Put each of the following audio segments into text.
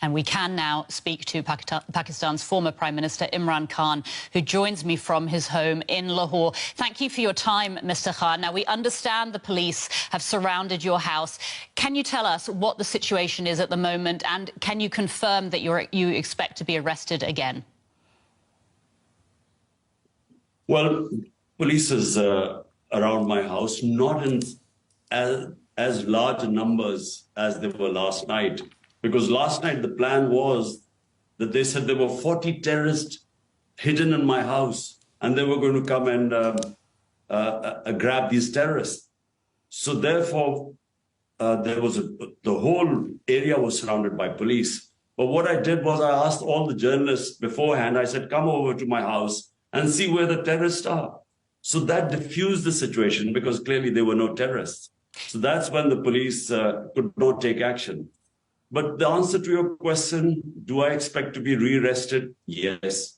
And we can now speak to Pakistan's former Prime Minister Imran Khan, who joins me from his home in Lahore. Thank you for your time, Mr. Khan. Now, we understand the police have surrounded your house. Can you tell us what the situation is at the moment, and can you confirm that you expect to be arrested again? Well, police is around my house, not in as large numbers as they were last night. Because last night the plan was that they said there were 40 terrorists hidden in my house and they were going to come and grab these terrorists. So therefore, the whole area was surrounded by police. But what I did was I asked all the journalists beforehand, I said, come over to my house and see where the terrorists are. So that diffused the situation because clearly there were no terrorists. So that's when the police could not take action. But the answer to your question, do I expect to be re-arrested? Yes,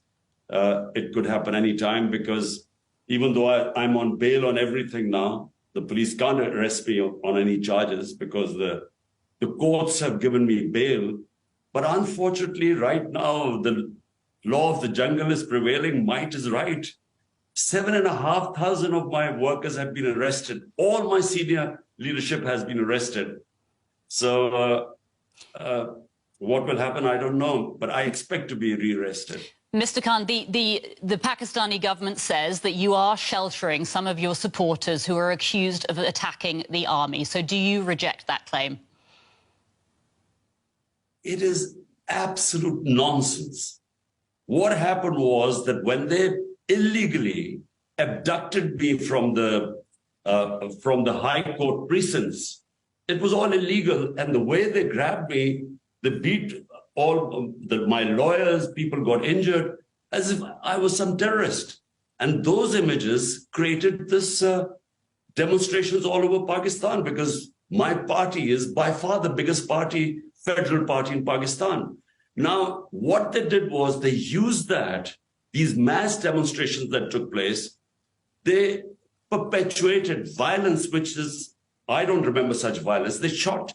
it could happen anytime because even though I'm on bail on everything now, the police can't arrest me on any charges because the courts have given me bail. But unfortunately, right now, the law of the jungle is prevailing. Might is right. 7,500 of my workers have been arrested. All my senior leadership has been arrested. So what will happen, I don't know, but I expect to be re-arrested. Mr. Khan, the Pakistani government says that you are sheltering some of your supporters who are accused of attacking the army. So do you reject that claim? It is absolute nonsense. What happened was that when they illegally abducted me from the High Court precincts, it was all illegal, and the way they grabbed me, they beat all my lawyers, people got injured, as if I was some terrorist. And those images created this demonstrations all over Pakistan because my party is by far the biggest party, federal party in Pakistan. Now, what they did was they used these mass demonstrations that took place, they perpetuated violence, which is, I don't remember such violence. They shot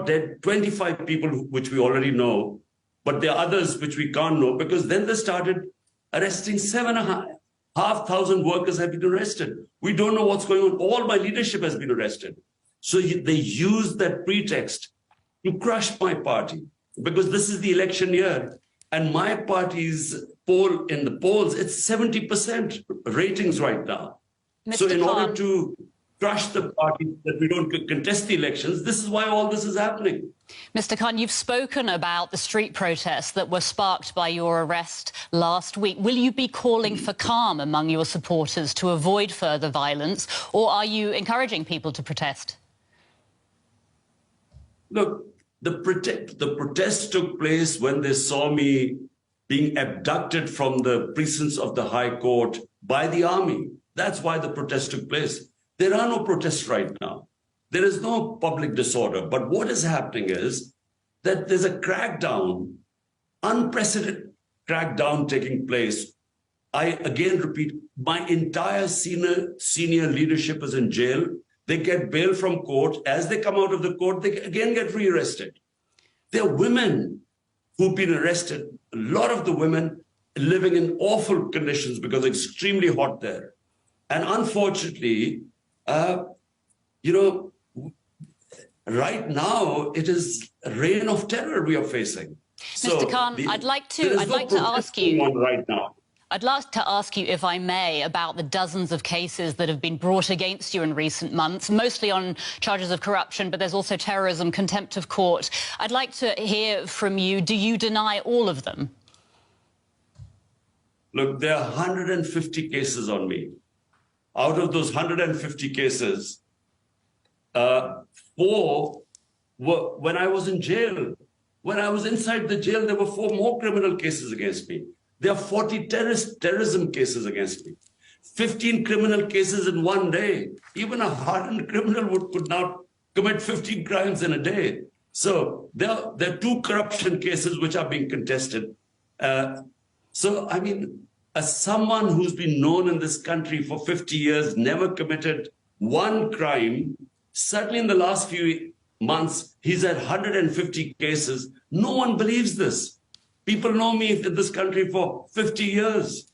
dead 25 people, which we already know, but there are others which we can't know because then they started arresting 7,500 workers have been arrested. We don't know what's going on. All my leadership has been arrested. So they used that pretext to crush my party because this is the election year and my party's poll in the polls, it's 70% ratings right now. Mr. So in Khan, order to crush the party that we don't contest the elections, this is why all this is happening. Mr. Khan, you've spoken about the street protests that were sparked by your arrest last week. Will you be calling for calm among your supporters to avoid further violence, or are you encouraging people to protest? Look, the protests took place when they saw me being abducted from the precincts of the High Court by the army. That's why the protests took place. There are no protests right now. There is no public disorder. But what is happening is that there's a crackdown, unprecedented crackdown taking place. I again repeat, my entire senior leadership is in jail. They get bail from court. As they come out of the court, they again get re-arrested. There are women who've been arrested. A lot of the women living in awful conditions because it's extremely hot there. And unfortunately, right now it is a reign of terror we are facing. Mr. Khan, I'd like to ask you right now. I'd like to ask you, if I may, about the dozens of cases that have been brought against you in recent months, mostly on charges of corruption, but there's also terrorism, contempt of court. I'd like to hear from you. Do you deny all of them? Look, there are 150 cases on me. Out of those 150 cases, 4 were when I was in jail. When I was inside the jail, there were 4 more criminal cases against me. There are 40 terrorism cases against me. 15 criminal cases in one day. Even a hardened criminal could not commit 15 crimes in a day. So there are 2 corruption cases which are being contested. So, I mean, as someone who's been known in this country for 50 years, never committed one crime, certainly in the last few months, he's had 150 cases. No one believes this. People know me in this country for 50 years.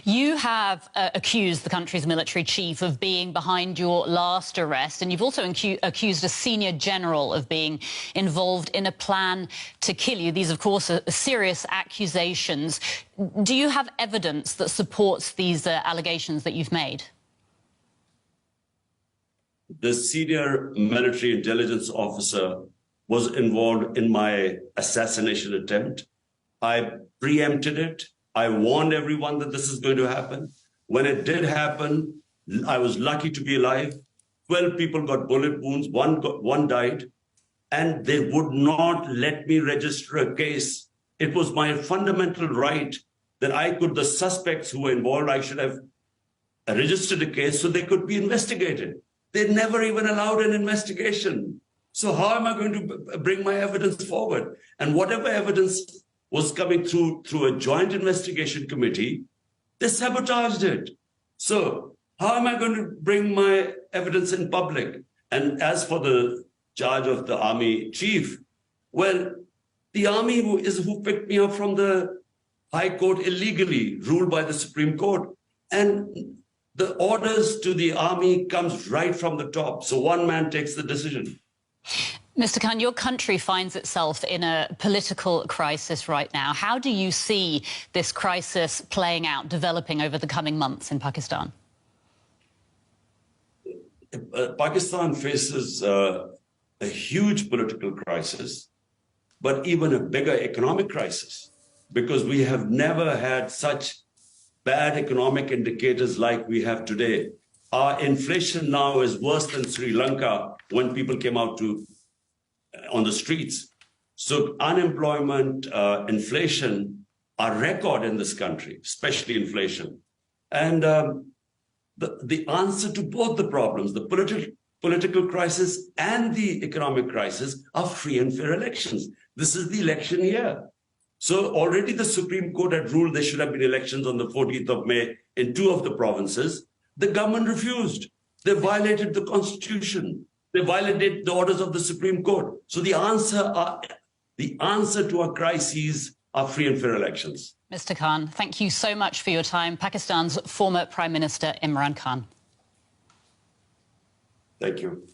You have accused the country's military chief of being behind your last arrest, and you've also accused a senior general of being involved in a plan to kill you. These, of course, are serious accusations. Do you have evidence that supports these allegations that you've made? The senior military intelligence officer was involved in my assassination attempt. I preempted it. I warned everyone that this is going to happen. When it did happen, I was lucky to be alive. 12 people got bullet wounds, one died, and they would not let me register a case. It was my fundamental right that the suspects who were involved, I should have registered a case so they could be investigated. They never even allowed an investigation. So how am I going to bring my evidence forward? And whatever evidence was coming through a joint investigation committee, they sabotaged it. So how am I going to bring my evidence in public? And as for the charge of the army chief, well, the army who picked me up from the High Court illegally, ruled by the Supreme Court. And the orders to the army comes right from the top. So one man takes the decision. Mr. Khan, your country finds itself in a political crisis right now. How do you see this crisis playing out, developing over the coming months in Pakistan? Pakistan faces a huge political crisis, but even a bigger economic crisis, because we have never had such bad economic indicators like we have today. Our inflation now is worse than Sri Lanka when people came out on the streets. So unemployment, inflation are record in this country, especially inflation. And the answer to both the problems, the political crisis and the economic crisis, are free and fair elections. This is the election year. So already the Supreme Court had ruled there should have been elections on the 14th of May in 2 of the provinces. The government refused. They violated the Constitution. They violated the orders of the Supreme Court. So the answer to our crises are free and fair elections. Mr. Khan, thank you so much for your time. Pakistan's former Prime Minister Imran Khan. Thank you.